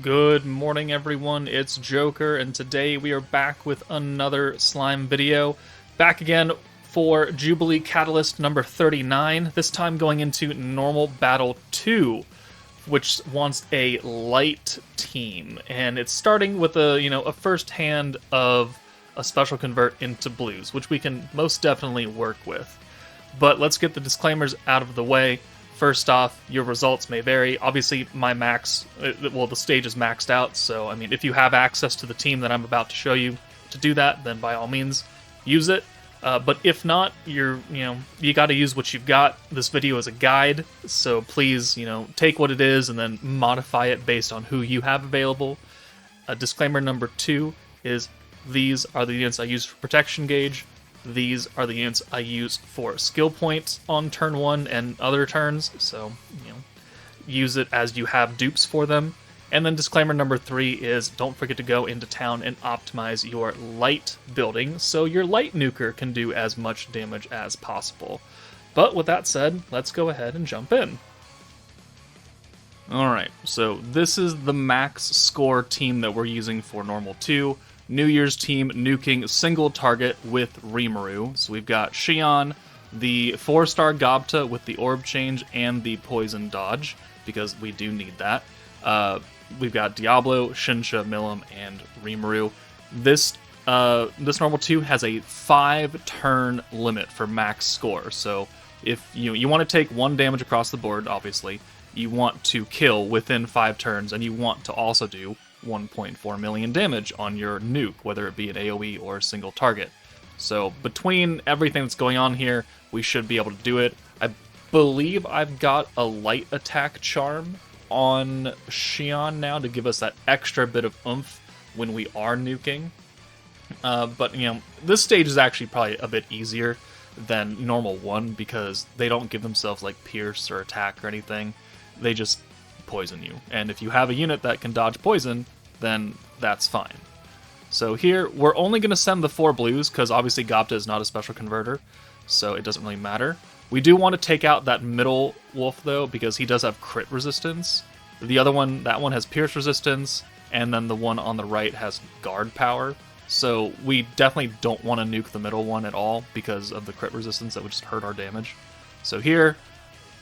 Good morning, everyone. It's Joker, and today we are back with another slime video. Back again for Jubilee Catalyst number 39, this time going into Normal Battle 2, which wants a light team. And it's starting with a first hand of a special convert into blues, which we can most definitely work with. But let's get the disclaimers out of the way. First off, your results may vary. Obviously, the stage is maxed out, so, I mean, if you have access to the team that I'm about to show you to do that, then by all means, use it. But if not, you gotta use what you've got. This video is a guide, so please, take what it is and then modify it based on who you have available. Disclaimer number 2 is these are the units I use for protection gauge. These are the units I use for skill points on turn 1 and other turns, so, use it as you have dupes for them. And then disclaimer number 3 is don't forget to go into town and optimize your light building so your light nuker can do as much damage as possible. But with that said, let's go ahead and jump in. Alright, so this is the max score team that we're using for Normal 2. New Year's team nuking single target with RIMURU. So we've got Shion, the 4-star Gobta with the orb change and the poison dodge, because we do need that. We've got Diablo, Shinsha, Milim, and RIMURU. This Normal 2 has a 5-turn limit for max score. So if you want to take 1 damage across the board, obviously, you want to kill within 5 turns, and you want to also do 1.4 million damage on your nuke, whether it be an AoE or a single target. So between everything that's going on here, we should be able to do it. I believe I've got a light attack charm on Shion now to give us that extra bit of oomph when we are nuking. But this stage is actually probably a bit easier than Normal 1 because they don't give themselves like pierce or attack or anything. They just poison you, and if you have a unit that can dodge poison, then that's fine. So here, we're only going to send the 4 blues, because obviously Gobta is not a special converter, so it doesn't really matter. We do want to take out that middle wolf, though, because he does have crit resistance. The other one, that one has pierce resistance, and then the one on the right has guard power. So we definitely don't want to nuke the middle one at all, because of the crit resistance that would just hurt our damage. So here,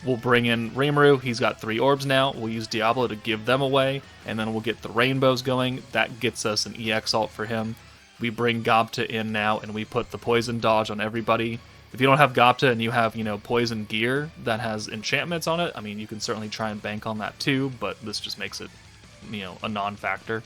we'll bring in RIMURU. He's got 3 orbs now. We'll use Diablo to give them away, and then we'll get the rainbows going. That gets us an EX ult for him. We bring Gobta in now, and we put the poison dodge on everybody. If you don't have Gobta and you have, poison gear that has enchantments on it, I mean, you can certainly try and bank on that too, but this just makes it, a non-factor.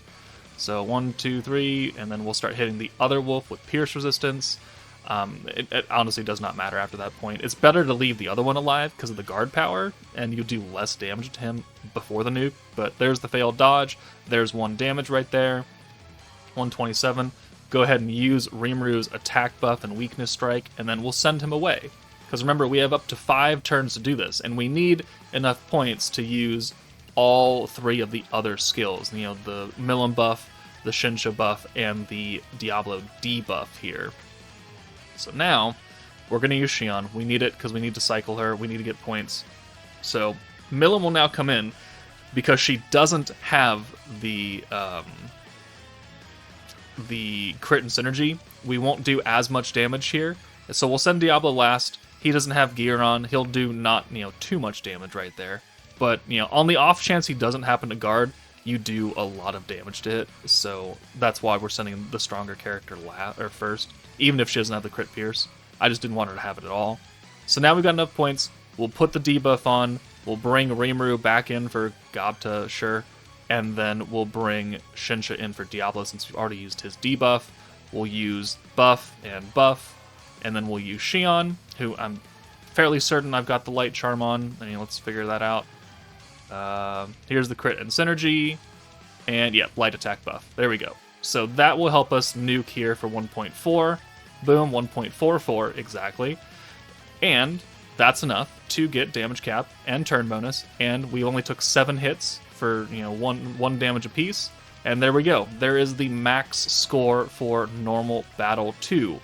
So 1, 2, 3, and then we'll start hitting the other wolf with pierce resistance. It honestly does not matter after that point. It's better to leave the other one alive because of the guard power, and you do less damage to him before the nuke. But there's the failed dodge. There's 1 damage right there. 127. Go ahead and use RIMURU's attack buff and weakness strike, and then we'll send him away. Because remember, we have up to 5 turns to do this, and we need enough points to use all 3 of the other skills. The Milim buff, the Shinsha buff, and the Diablo debuff here. So now, we're going to use Shion. We need it because we need to cycle her. We need to get points. So, Milim will now come in because she doesn't have the crit and synergy. We won't do as much damage here. So we'll send Diablo last. He doesn't have gear on. He'll do not, too much damage right there. But, on the off chance he doesn't happen to guard, you do a lot of damage to it. So that's why we're sending the stronger character first. Even if she doesn't have the crit pierce. I just didn't want her to have it at all. So now we've got enough points. We'll put the debuff on. We'll bring RIMURU back in for Gobta, sure. And then we'll bring Shinsha in for Diablo since we've already used his debuff. We'll use buff. And then we'll use Shion, who I'm fairly certain I've got the light charm on. Let's figure that out. Here's the crit and synergy. And yeah, light attack buff. There we go. So that will help us nuke here for 1.4. Boom, 1.44 exactly. And that's enough to get damage cap and turn bonus. And we only took 7 hits for, one damage apiece. And there we go. There is the max score for Normal Battle 2.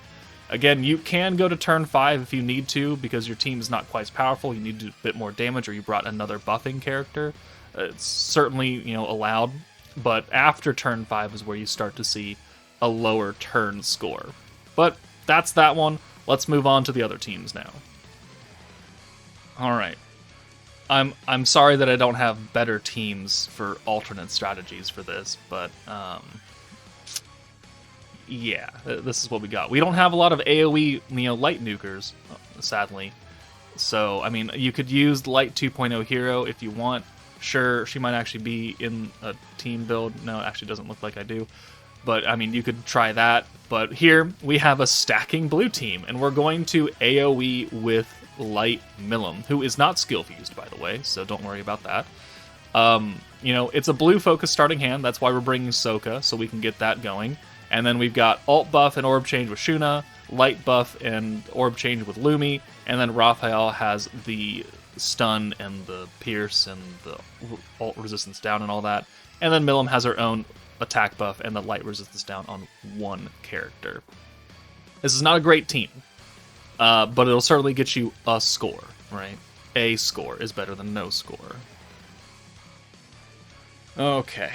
Again, you can go to turn 5 if you need to, because your team is not quite as powerful. You need to do a bit more damage, or you brought another buffing character. It's certainly, allowed. But after turn 5 is where you start to see a lower turn score. But that's that one. Let's move on to the other teams now. All right. I'm sorry that I don't have better teams for alternate strategies for this, but yeah, this is what we got. We don't have a lot of AoE, light nukers, sadly. So, I mean, you could use Light 2.0 Hero if you want. Sure, she might actually be in a team build. No, it actually doesn't look like I do. But, I mean, you could try that. But here, we have a stacking blue team, and we're going to AoE with Light Milim, who is not skill fused, by the way, so don't worry about that. It's a blue focus starting hand. That's why we're bringing Soka, so we can get that going. And then we've got alt buff and orb change with Shuna, light buff and orb change with Lumi, and then Raphael has the stun and the pierce and the alt resistance down and all that. And then Milim has her own attack buff and the light resistance down on one character. This is not a great team, but it'll certainly get you a score, right? A score is better than no score. Okay.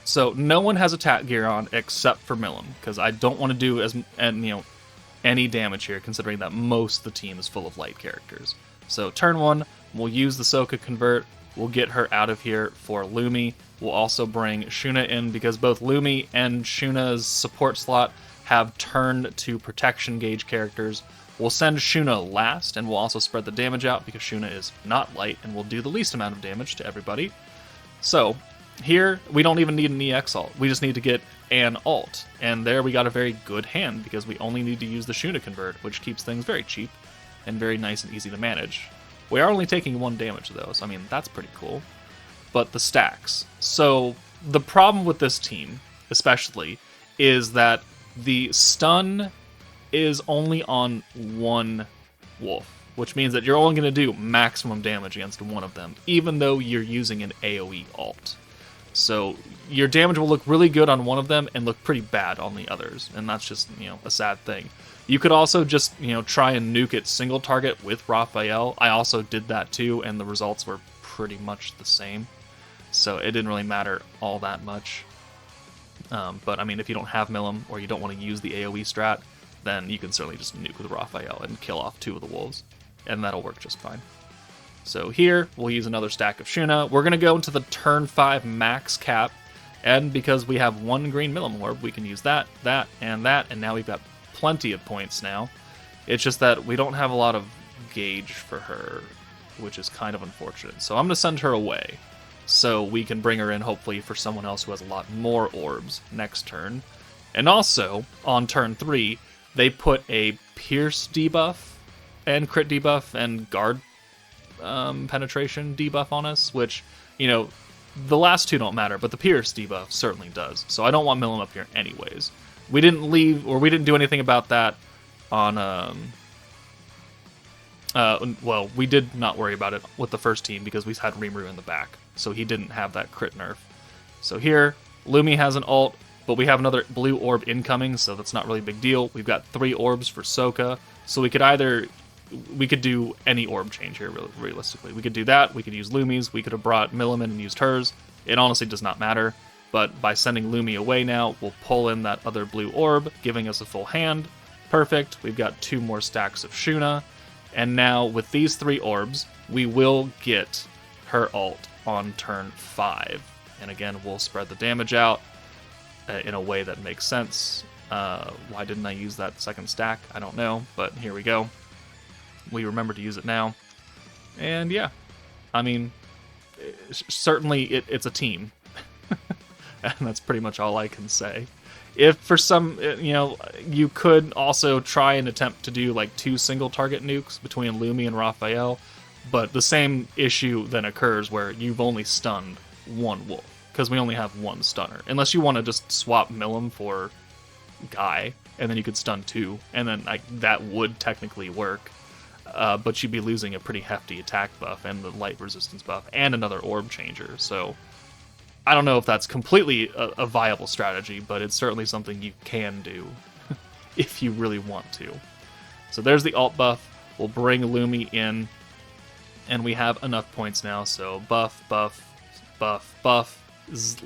So no one has attack gear on except for Milim, because I don't want to do any damage here, considering that most of the team is full of light characters. So turn 1, we'll use the Soka convert. We'll get her out of here for Lumi. We'll also bring Shuna in, because both Lumi and Shuna's support slot have turned to protection gauge characters. We'll send Shuna last, and we'll also spread the damage out, because Shuna is not light and will do the least amount of damage to everybody. So here, we don't even need an EX alt. We just need to get an alt. And there we got a very good hand, because we only need to use the Shuna convert, which keeps things very cheap and very nice and easy to manage. We are only taking 1 damage, though, so I mean, that's pretty cool. But the stacks. So the problem with this team, especially, is that the stun is only on one wolf, which means that you're only going to do maximum damage against one of them, even though you're using an AoE alt. So your damage will look really good on one of them and look pretty bad on the others, and that's just, a sad thing. You could also just, try and nuke it single target with Raphael. I also did that too, and the results were pretty much the same. So it didn't really matter all that much. But, I mean, if you don't have Milim, or you don't want to use the AoE strat, then you can certainly just nuke with Raphael and kill off 2 of the wolves, and that'll work just fine. So here, we'll use another stack of Shuna. We're going to go into the turn 5 max cap, and because we have 1 green Milim orb, we can use that, and now we've got plenty of points now. It's just that we don't have a lot of gauge for her, which is kind of unfortunate. So I'm going to send her away, so we can bring her in, hopefully, for someone else who has a lot more orbs next turn. And also, on turn 3, they put a Pierce debuff, and crit debuff, and guard penetration debuff on us, which, the last 2 don't matter, but the Pierce debuff certainly does. So I don't want Milim up here anyways. We didn't do anything about that on, well, we did not worry about it with the first team because we had RIMURU in the back, so he didn't have that crit nerf. So here, Lumi has an ult, but we have another blue orb incoming, so that's not really a big deal. We've got 3 orbs for Soka, so we could do any orb change here, realistically. We could do that, we could use Lumi's, we could have brought Milim in and used hers. It honestly does not matter. But by sending Lumi away now, we'll pull in that other blue orb, giving us a full hand. Perfect. We've got 2 more stacks of Shuna. And now, with these 3 orbs, we will get her ult on turn 5. And again, we'll spread the damage out in a way that makes sense. Why didn't I use that second stack? I don't know, but here we go. We remember to use it now. And yeah, I mean, certainly it's a team. And that's pretty much all I can say. If for some, you could also try and attempt to do like 2 single target nukes between Lumi and Raphael, but the same issue then occurs where you've only stunned 1 wolf, because we only have 1 stunner. Unless you want to just swap Milim for Guy, and then you could stun 2, and then that would technically work. But you'd be losing a pretty hefty attack buff and the light resistance buff and another orb changer, so I don't know if that's completely a viable strategy, but it's certainly something you can do if you really want to. So there's the alt buff. We'll bring Lumi in, and we have enough points now, so buff, buff, buff, buff,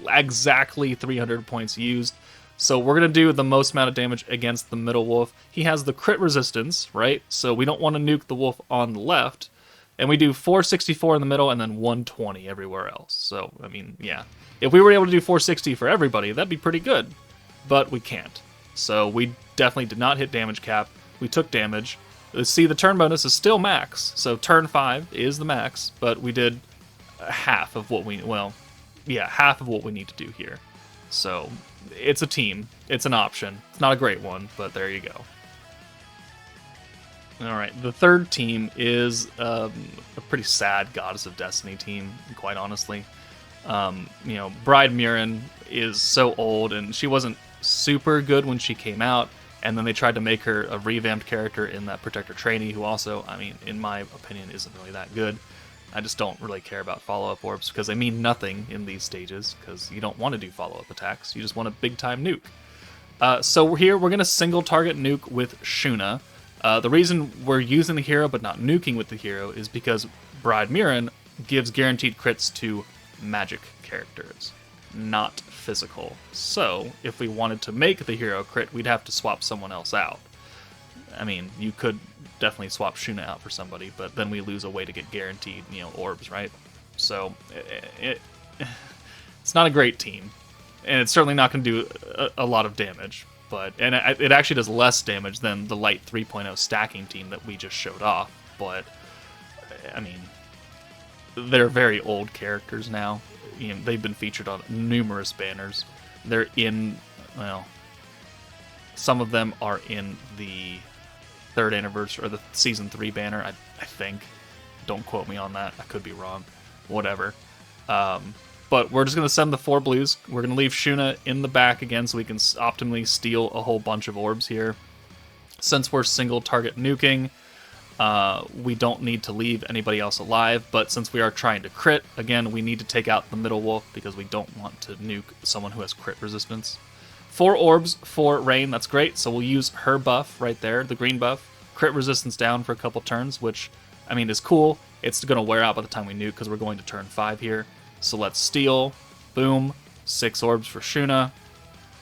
exactly 300 points used. So we're going to do the most amount of damage against the middle wolf. He has the crit resistance, right? So we don't want to nuke the wolf on the left. And we do 464 in the middle and then 120 everywhere else. So, I mean, yeah. If we were able to do 460 for everybody, that'd be pretty good. But we can't. So we definitely did not hit damage cap. We took damage. See, the turn bonus is still max. So turn 5 is the max, but we did half of what we, well, yeah, half of what we need to do here. So it's a team. It's an option. It's not a great one, but there you go. All right, the third team is a pretty sad Goddess of Destiny team, quite honestly. You know, Bride Mirren is so old, and she wasn't super good when she came out, and then they tried to make her a revamped character in that Protector Trainee, who also, I mean, in my opinion, isn't really that good. I just don't really care about follow-up orbs, because they mean nothing in these stages, because you don't want to do follow-up attacks, you just want a big-time nuke. So here, we're going to single-target nuke with Shuna. The reason we're using the hero but not nuking with the hero is because Bride Mirren gives guaranteed crits to magic characters, not physical. So, if we wanted to make the hero crit, we'd have to swap someone else out. I mean, you could definitely swap Shuna out for somebody, but then we lose a way to get guaranteed, you know, orbs, right? So, it's not a great team, and it's certainly not going to do a lot of damage. And it actually does less damage than the Light 3.0 stacking team that we just showed off. But, I mean, they're very old characters now. You know, they've been featured on numerous banners. They're in, well, some of them are in the 3rd anniversary, or the Season 3 banner, I think. Don't quote me on that. I could be wrong. Whatever. But we're just going to send the 4 blues. We're going to leave Shuna in the back again so we can optimally steal a whole bunch of orbs here. Since we're single target nuking, we don't need to leave anybody else alive, but since we are trying to crit, again, we need to take out the middle wolf because we don't want to nuke someone who has crit resistance. 4 orbs for Rain, that's great, so we'll use her buff right there, the green buff. Crit resistance down for a couple turns, which, I mean, is cool. It's going to wear out by the time we nuke because we're going to turn 5 here. So let's steal. Boom. 6 orbs for Shuna.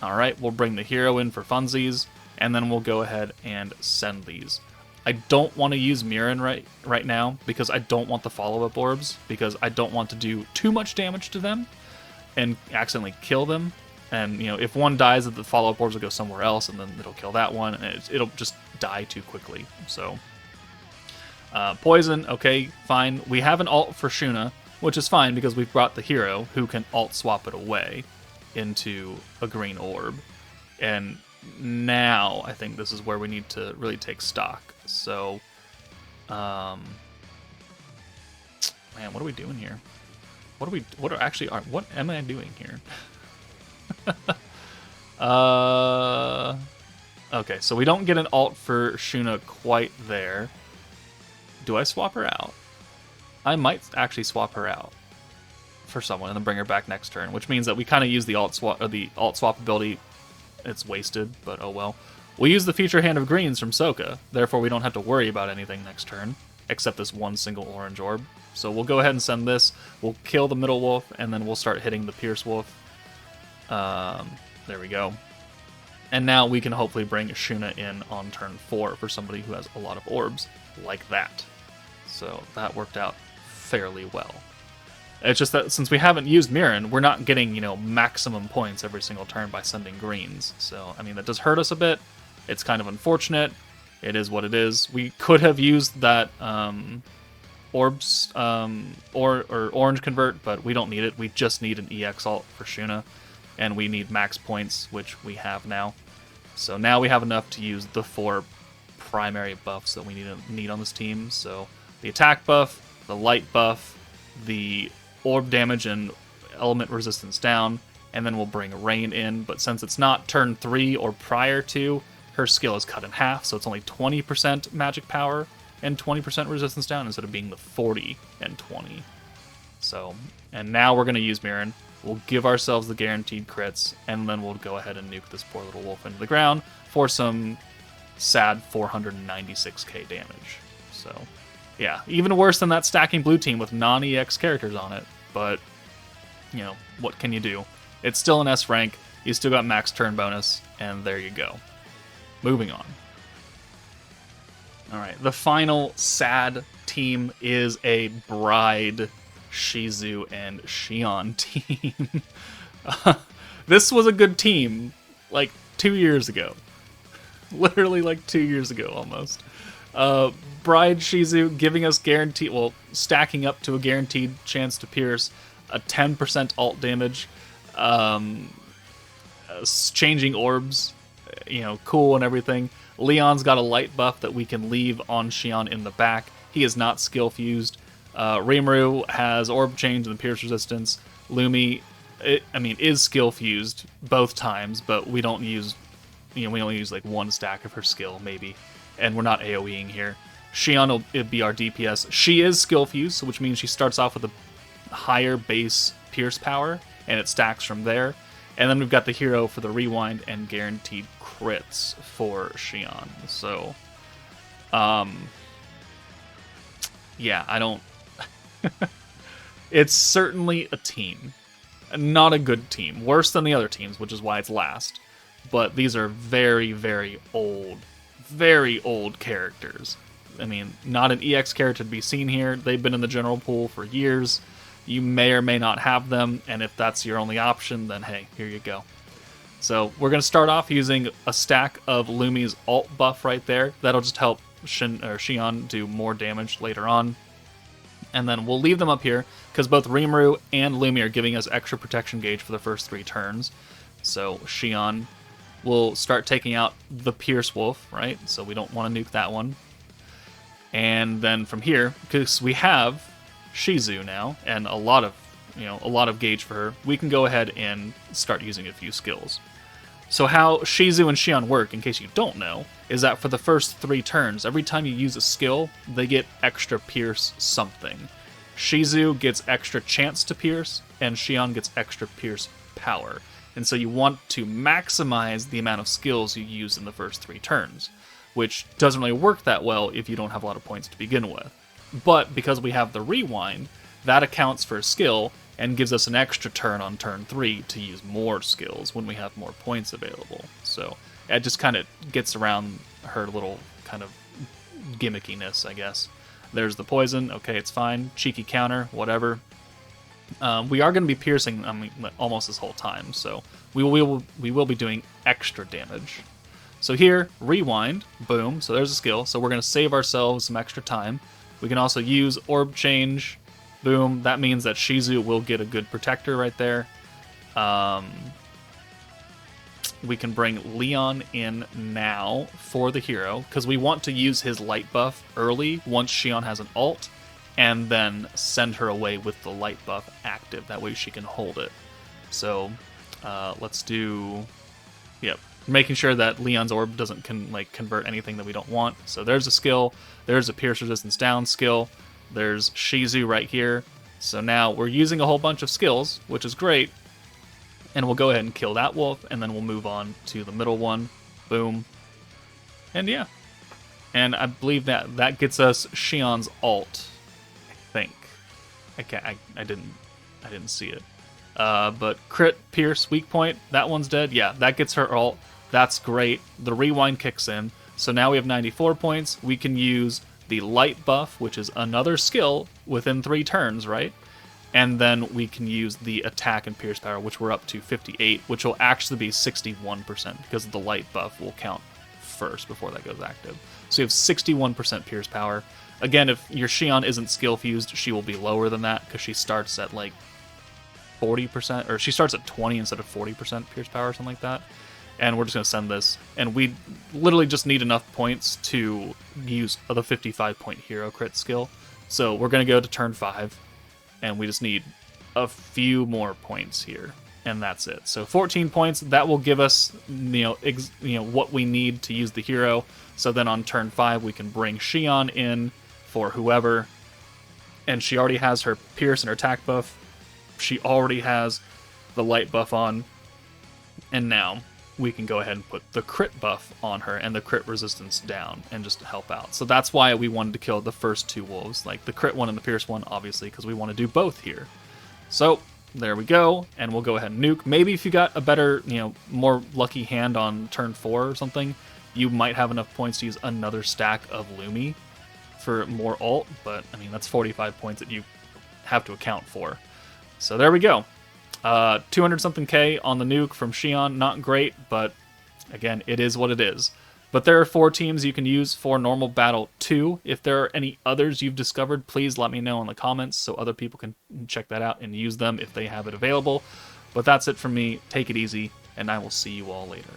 Alright, we'll bring the hero in for funsies, and then we'll go ahead and send these. I don't want to use Mirren right now, because I don't want the follow-up orbs, because I don't want to do too much damage to them and accidentally kill them. And, you know, if one dies, the follow-up orbs will go somewhere else, and then it'll kill that one, and it'll just die too quickly. So, poison, okay, fine. We have an ult for Shuna, which is fine because we've brought the hero who can alt swap it away into a green orb. And now I think this is where we need to really take stock. So, man, what are we doing here? What am I doing here? Okay, so we don't get an alt for Shuna quite there. Do I swap her out? I might actually swap her out for someone and then bring her back next turn, which means that we kind of use the alt swap ability. It's wasted, but oh well. We'll use the feature Hand of Greens from Sokka, therefore we don't have to worry about anything next turn, except this one single orange orb. So we'll go ahead and send this, we'll kill the middle wolf, and then we'll start hitting the Pierce Wolf. There we go. And now we can hopefully bring Shuna in on turn 4 for somebody who has a lot of orbs, like that. So that worked out fairly well. It's just that since we haven't used Mirren, we're not getting, you know, maximum points every single turn by sending greens. So, I mean, that does hurt us a bit. It's kind of unfortunate. It is what it is. We could have used that orbs or orange convert, but we don't need it. We just need an EX alt for Shuna, and we need max points, which we have now. So now we have enough to use the 4 primary buffs that we need on this team. So the attack buff, the light buff, the orb damage and element resistance down, and then we'll bring Rain in. But since it's not turn 3 or prior to, her skill is cut in half, so it's only 20% magic power and 20% resistance down instead of being the 40 and 20. So, and now we're going to use Mirren. We'll give ourselves the guaranteed crits, and then we'll go ahead and nuke this poor little wolf into the ground for some sad 496k damage. So, yeah, even worse than that stacking blue team with non-EX characters on it, but what can you do? It's still an S rank, you still got max turn bonus, and there you go. Moving on. Alright, the final sad team is a Bride, Shizu, and Shion team. This was a good team, like 2 years ago. Literally like 2 years ago, almost. Bride Shizu giving us stacking up to a guaranteed chance to pierce, a 10% alt damage, changing orbs, cool and everything. Leon's got a light buff that we can leave on Shion in the back. He is not skill fused. RIMURU has orb change and pierce resistance. Lumi, is skill fused both times, but we don't use, we only use like one stack of her skill maybe, and we're not AoEing here. Shion will be our DPS. She is skill fused, which means she starts off with a higher base pierce power, and it stacks from there. And then we've got the hero for the rewind and guaranteed crits for Shion. So, yeah, I don't... It's certainly a team. Not a good team. Worse than the other teams, which is why it's last. But these are very, very old characters. I mean, not an EX character to be seen here. They've been in the general pool for years. You may or may not have them, and if that's your only option, then hey, here you go. So we're going to start off using a stack of Lumi's alt buff right there. That'll just help Shion do more damage later on. And then we'll leave them up here, because both RIMURU and Lumi are giving us extra protection gauge for the first 3 turns. So Shion will start taking out the Pierce Wolf, right? So we don't want to nuke that one. And then from here, because we have Shizu now, and a lot of gauge for her, we can go ahead and start using a few skills. So how Shizu and Shion work, in case you don't know, is that for the first 3 turns, every time you use a skill, they get extra pierce something. Shizu gets extra chance to pierce, and Shion gets extra pierce power. And so you want to maximize the amount of skills you use in the first 3 turns, which doesn't really work that well if you don't have a lot of points to begin with. But because we have the rewind, that accounts for a skill and gives us an extra turn on turn 3 to use more skills when we have more points available. So it just kind of gets around her little kind of gimmickiness, I guess. There's the poison. Okay, it's fine. Cheeky counter, whatever. We are going to be piercing almost this whole time, so we will be doing extra damage. So here, rewind, boom, so there's a skill. So we're going to save ourselves some extra time. We can also use orb change, boom. That means that Shizu will get a good protector right there. We can bring Leon in now for the hero, because we want to use his light buff early once Shion has an ult, and then send her away with the light buff active. That way she can hold it. So let's do... Yep. Making sure that Leon's orb doesn't convert anything that we don't want. So there's a skill. There's a pierce resistance down skill. There's Shizu right here. So now we're using a whole bunch of skills, which is great. And we'll go ahead and kill that wolf, and then we'll move on to the middle one. Boom. And yeah. And I believe that gets us Shion's ult. I think. I didn't see it. But crit, pierce, weak point, that one's dead. Yeah, that gets her ult. That's great. The rewind kicks in. So now we have 94 points. We can use the light buff, which is another skill within 3 turns, right? And then we can use the attack and pierce power, which we're up to 58, which will actually be 61% because the light buff will count first before that goes active. So you have 61% pierce power. Again, if your Shion isn't skill fused, she will be lower than that because she starts at like 40%, or she starts at 20 instead of 40% pierce power or something like that. And we're just going to send this. And we literally just need enough points to use the 55-point hero crit skill. So we're going to go to turn 5, and we just need a few more points here. And that's it. So 14 points, that will give us what we need to use the hero. So then on turn 5, we can bring Shion in for whoever. And she already has her pierce and her attack buff. She already has the light buff on. And now we can go ahead and put the crit buff on her and the crit resistance down and just help out. So that's why we wanted to kill the first 2 wolves, like the crit one and the pierce one, obviously, because we want to do both here. So There we go, and we'll go ahead and nuke. Maybe if you got a better, more lucky hand on turn 4 or something, you might have enough points to use another stack of Lumi for more ult, but, I mean, that's 45 points that you have to account for. So there we go. 200-something K on the nuke from Shion. Not great, but, again, it is what it is. But there are 4 teams you can use for normal battle 2. If there are any others you've discovered, please let me know in the comments so other people can check that out and use them if they have it available. But that's it from me. Take it easy, and I will see you all later.